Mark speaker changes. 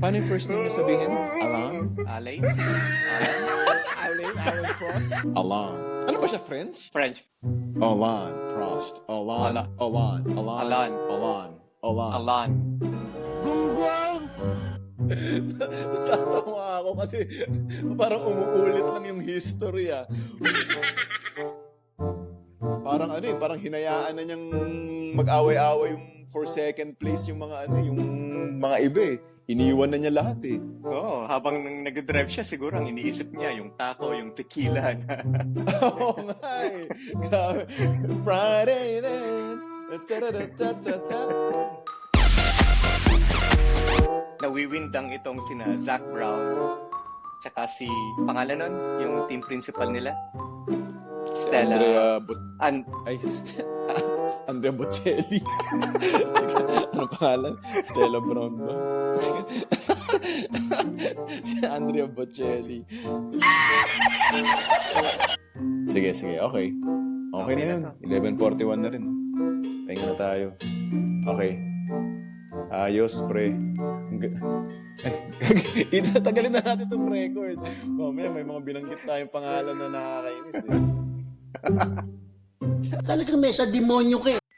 Speaker 1: Paano yung first name niya sabihin? Alan?
Speaker 2: Alain?
Speaker 1: Alan Prost? Alan. Ano ba siya, French?
Speaker 2: French.
Speaker 1: Alan Prost. Alan.
Speaker 2: Alan. Alan.
Speaker 1: Natatawa ako kasi parang umuulit lang yung history Parang parang hinayaan na niyang mag-away-away yung for second place yung mga yung mga iba Iniwan na niya lahat
Speaker 2: Oo, habang nag-drive siya, siguro ang iniisip niya, yung taco, yung tequila.
Speaker 1: Oo nga Grabe. Friday then.
Speaker 2: Nawiwindang itong sina Zac Brown, tsaka si, pangalan nun, yung team principal nila. Stella.
Speaker 1: Andrea Bocelli. Anong pangalan? Stella Brown ba? Si Andrea Bocelli. Sige, okay. Okay na yun. 11:41 na rin. Pahinga na tayo. Okay. Ayos, pre. Itatagalin na natin itong record. Mamaya may mga binanggit tayong pangalan na nakakainis
Speaker 3: Talagang may sa demonyo ka